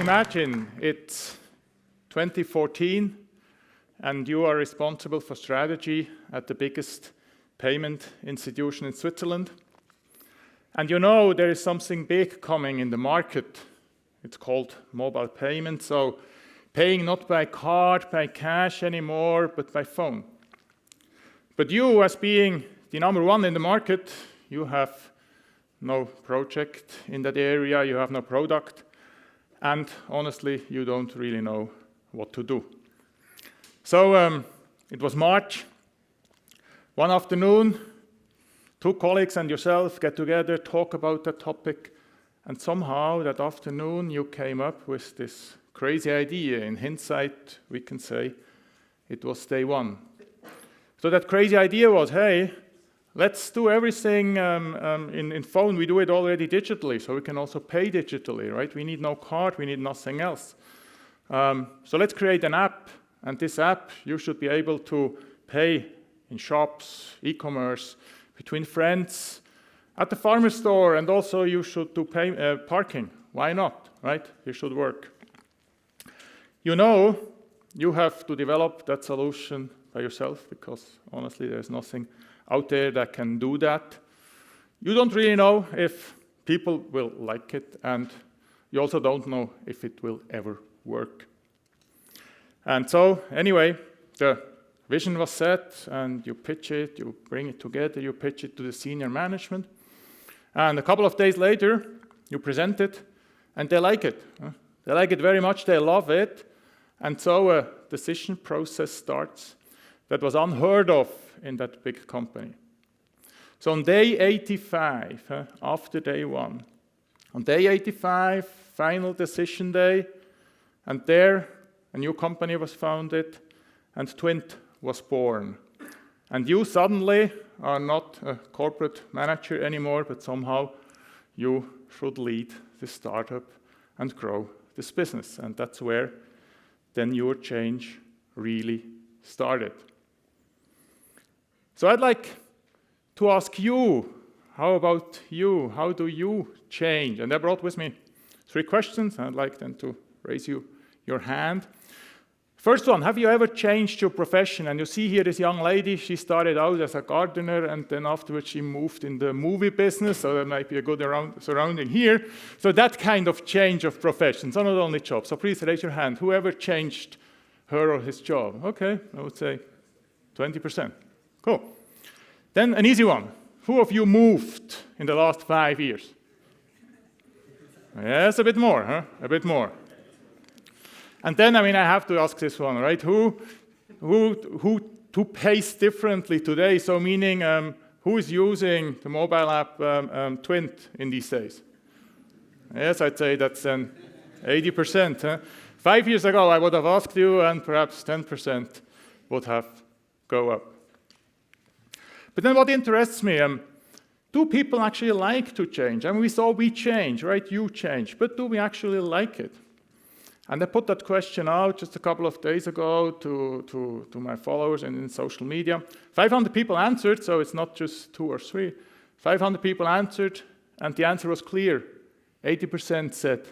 Imagine it's 2014 and you are responsible for strategy at the biggest payment institution in Switzerland. And you know there is something big coming in the market. It's called mobile payment. So paying not by card, by cash anymore, but by phone. But you, as being the number one in the market, you have no project in that area, you have no product, and honestly, you don't really know what to do. So it was March. One afternoon, two colleagues and yourself get together, talk about that topic, and somehow that afternoon you came up with this crazy idea. In hindsight, we can say it was day one. So that crazy idea was, hey, let's do everything in phone. We do it already digitally, so we can also pay digitally, right? We need no card, we need nothing else. So let's create an app, and this app, you should be able to pay in shops, e-commerce, between friends, at the farmer's store, and also you should do parking. Why not, right? It should work. You know, you have to develop that solution by yourself, because honestly, there's nothing out there that can do that. You don't really know if people will like it, and you also don't know if it will ever work. And so, anyway, the vision was set, and you pitch it, you bring it together, you pitch it to the senior management, and a couple of days later, you present it, and they like it. They like it very much, they love it, and so a decision process starts that was unheard of in that big company. So on day 85, after day one, on day 85, final decision day, and there a new company was founded, and Twint was born. And you suddenly are not a corporate manager anymore, but somehow you should lead this startup and grow this business. And that's where then your change really started. So I'd like to ask you, how about you? How do you change? And I brought with me 3 questions. I'd like then to raise your hand. First one, have you ever changed your profession? And you see here this young lady, she started out as a gardener, and then afterwards she moved in the movie business, so there might be a good surrounding here. So that kind of change of profession, so not only jobs. So please raise your hand. Whoever changed her or his job? Okay, I would say 20%. Cool. Then an easy one. Who of you moved in the last 5 years? Yes, a bit more, huh? A bit more. And then, I have to ask this one, right? Who pays differently today? So meaning, who is using the mobile app Twint in these days? Yes, I'd say that's 80%. Huh? 5 years ago, I would have asked you, and perhaps 10% would have go up. But then what interests me, do people actually like to change? We saw we change, right? You change, but do we actually like it? And I put that question out just a couple of days ago to my followers and in social media. 500 people answered, so it's not just 2 or 3. 500 people answered, and the answer was clear. 80% said,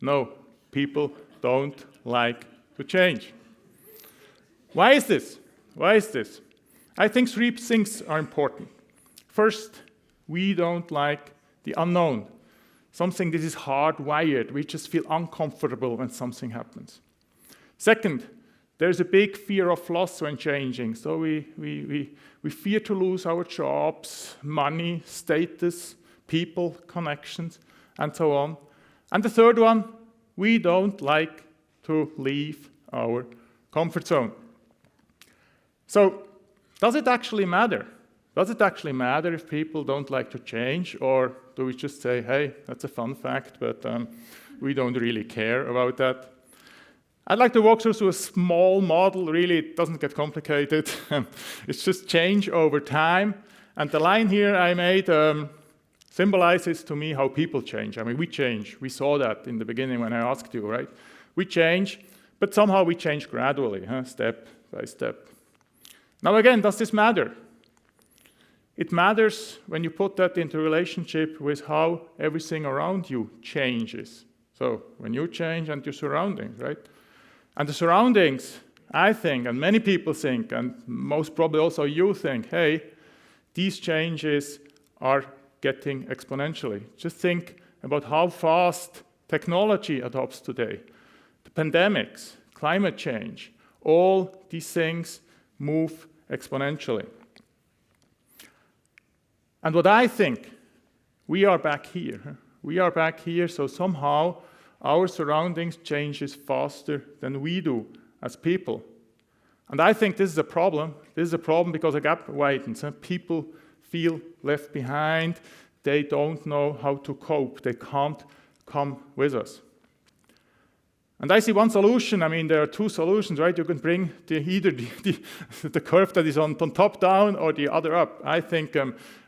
no, people don't like to change. Why is this? Why is this? I think 3 things are important. First, we don't like the unknown. Something that is hardwired. We just feel uncomfortable when something happens. Second, there's a big fear of loss when changing. So we fear to lose our jobs, money, status, people, connections, and so on. And the third one, we don't like to leave our comfort zone. So, does it actually matter? Does it actually matter if people don't like to change, or do we just say, hey, that's a fun fact, but we don't really care about that? I'd like to walk through a small model. Really, it doesn't get complicated. It's just change over time. And the line here I made symbolizes to me how people change. We change. We saw that in the beginning when I asked you, right? We change, but somehow we change gradually, step by step. Now again, does this matter? It matters when you put that into relationship with how everything around you changes. So when you change and your surroundings, right? And the surroundings, I think, and many people think, and most probably also you think, hey, these changes are getting exponentially. Just think about how fast technology adopts today. The pandemics, climate change, all these things move exponentially. And what I think, we are back here. We are back here, so somehow our surroundings changes faster than we do as people. And I think this is a problem. This is a problem because a gap widens. People feel left behind. They don't know how to cope. They can't come with us. And I see one solution. I mean, there are two solutions, right? You can bring either the curve that is on top down or the other up. I think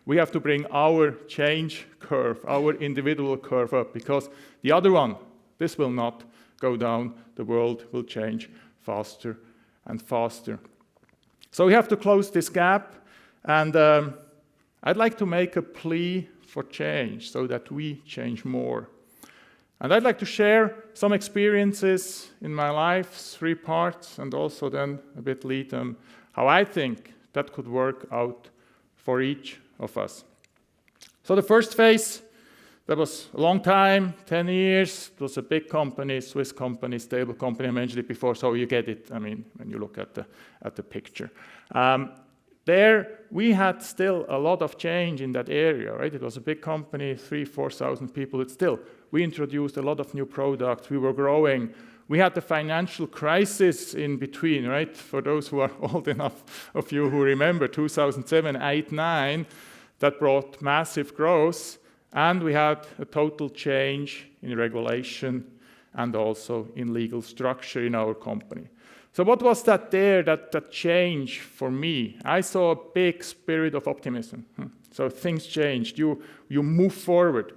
we have to bring our change curve, our individual curve up, because the other one, this will not go down. The world will change faster and faster. So we have to close this gap, and I'd like to make a plea for change so that we change more. And I'd like to share some experiences in my life, 3 parts, and also then a bit lead how I think that could work out for each of us. So the first phase, that was a long time, 10 years. It was a big company, Swiss company, stable company. I mentioned it before, so you get it. I mean, when you look at the picture. There, we had still a lot of change in that area, right? It was a big company, 3,000-4,000 people. But still, we introduced a lot of new products. We were growing. We had the financial crisis in between, right? For those who are old enough of you who remember 2007, 8, 9, that brought massive growth. And we had a total change in regulation and also in legal structure in our company. So what was that there, that change for me? I saw a big spirit of optimism. So things changed. You move forward.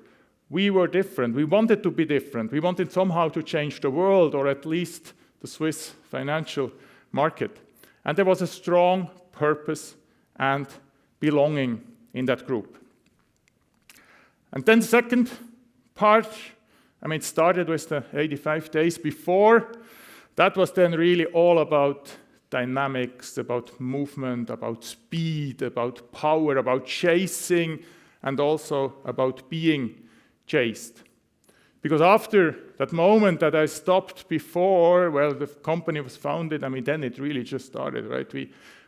We were different. We wanted to be different. We wanted somehow to change the world, or at least the Swiss financial market. And there was a strong purpose and belonging in that group. And then the second part, I mean, it started with the 85 days before. That was then really all about dynamics, about movement, about speed, about power, about chasing, and also about being chased. Because after that moment that I stopped before, well, the company was founded, I mean, then it really just started, right?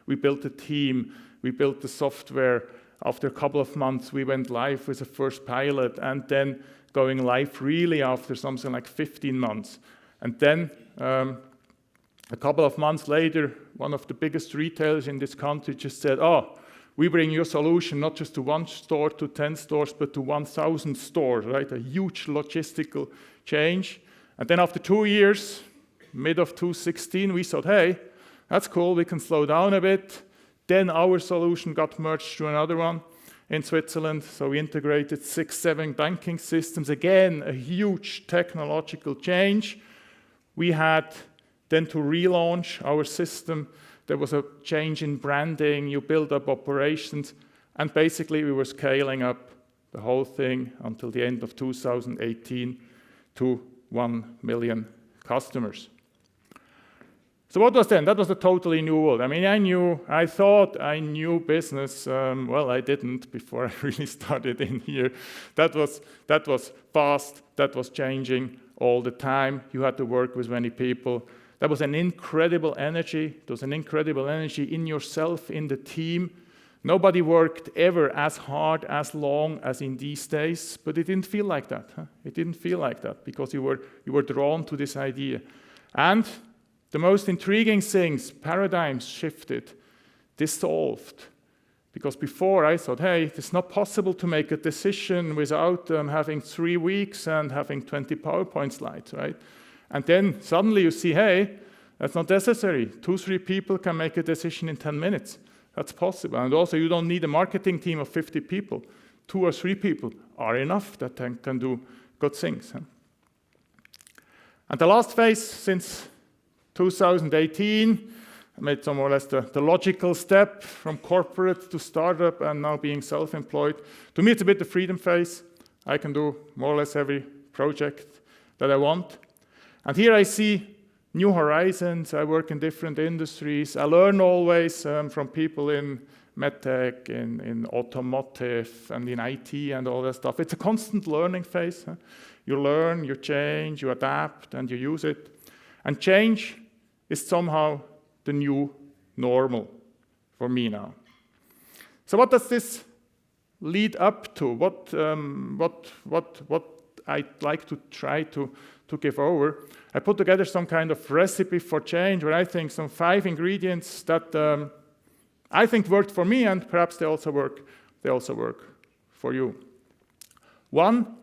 We built a team, we built the software. After a couple of months, we went live with the first pilot, and then going live really after something like 15 months. And then a couple of months later, one of the biggest retailers in this country just said, we bring your solution not just to 1 store, to 10 stores, but to 1,000 stores, right? A huge logistical change. And then after 2 years, mid of 2016, we thought, hey, that's cool, we can slow down a bit. Then our solution got merged to another one in Switzerland. So we integrated 6, 7 banking systems. Again, a huge technological change. We had then to relaunch our system. There was a change in branding. You build up operations. And basically, we were scaling up the whole thing until the end of 2018 to 1 million customers. So what was then? That was a totally new world. I mean, I thought I knew business. Well, I didn't before I really started in here. That was fast. That was changing all the time. You had to work with many people. That was an incredible energy. There was an incredible energy in yourself, in the team. Nobody worked ever as hard, as long as in these days, but it didn't feel like that. It didn't feel like that because you were drawn to this idea. And the most intriguing things, paradigms shifted, dissolved. Because before I thought, hey, it's not possible to make a decision without having 3 weeks and having 20 PowerPoint slides, right? And then suddenly you see, hey, that's not necessary. 2-3 people can make a decision in 10 minutes. That's possible. And also you don't need a marketing team of 50 people. 2 or 3 people are enough that can do good things. And the last phase, since 2018, I made some more or less the logical step from corporate to startup and now being self-employed. To me, it's a bit the freedom phase. I can do more or less every project that I want. And here I see new horizons. I work in different industries. I learn always from people in medtech, in automotive, and in IT and all that stuff. It's a constant learning phase. You learn, you change, you adapt, and you use it. And change is somehow the new normal for me now. So what does this lead up to? What I'd like to try to give over? I put together some kind of recipe for change, where I think some 5 ingredients that I think worked for me, and perhaps they also work for you. 1,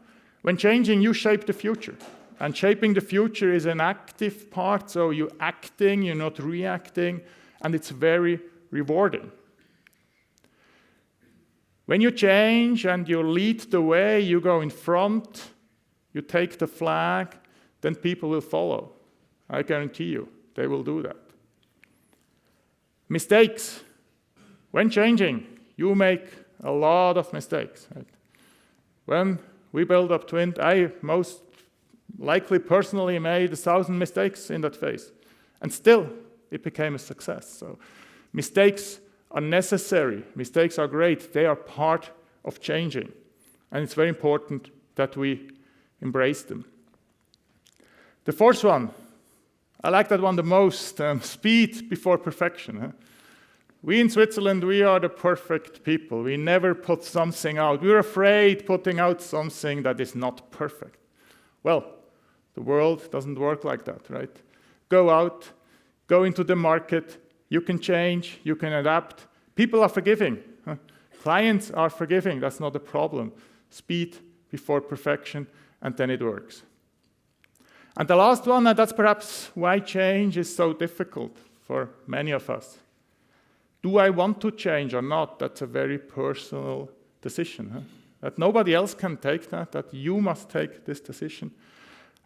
when changing, you shape the future. And shaping the future is an active part, so you're acting, you're not reacting, and it's very rewarding. When you change and you lead the way, you go in front, you take the flag, then people will follow. I guarantee you, they will do that. Mistakes. When changing, you make a lot of mistakes. Right? When we built up Twint, I most likely personally made 1,000 mistakes in that phase. And still, it became a success. So mistakes are necessary. Mistakes are great. They are part of changing. And it's very important that we embrace them. The 4th one, I like that one the most, speed before perfection. We in Switzerland, we are the perfect people. We never put something out. We're afraid putting out something that is not perfect. Well, the world doesn't work like that, right? Go out, go into the market. You can change, you can adapt. People are forgiving. Clients are forgiving. That's not a problem. Speed before perfection, and then it works. And the last one, and that's perhaps why change is so difficult for many of us. Do I want to change or not? That's a very personal decision. That nobody else can take that you must take this decision.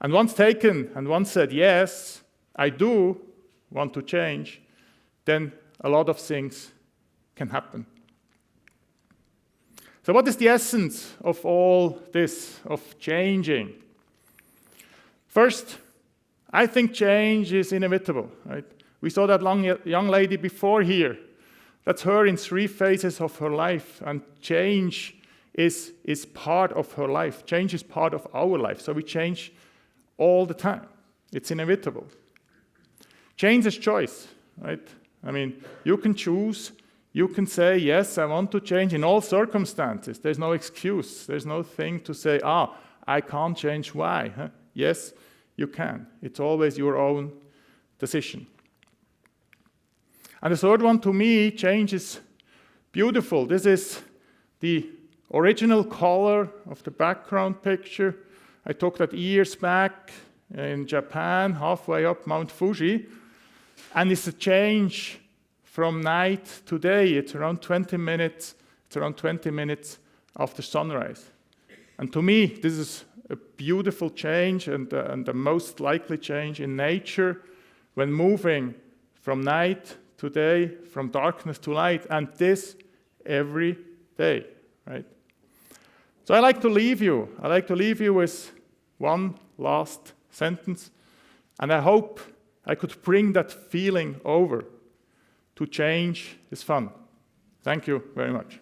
And once taken, and once said, yes, I do want to change, then a lot of things can happen. So what is the essence of all this, of changing? First, I think change is inevitable. Right? We saw that young lady before here. That's her in 3 phases of her life, and change is part of her life. Change is part of our life, so we change all the time. It's inevitable. Change is choice, right? I mean, you can choose, you can say, yes, I want to change in all circumstances. There's no excuse. There's no thing to say, I can't change, why? Yes, you can. It's always your own decision. And the 3rd one, to me, change is beautiful. This is the original color of the background picture. I took that years back in Japan, halfway up Mount Fuji. And it's a change from night to day. It's around 20 minutes. It's around 20 minutes after sunrise. And to me, this is a beautiful change and the most likely change in nature when moving from night to day, from darkness to light, and this every day, right? So I like to leave you. I like to leave you with one last sentence, and I hope I could bring that feeling over. To change is fun. Thank you very much.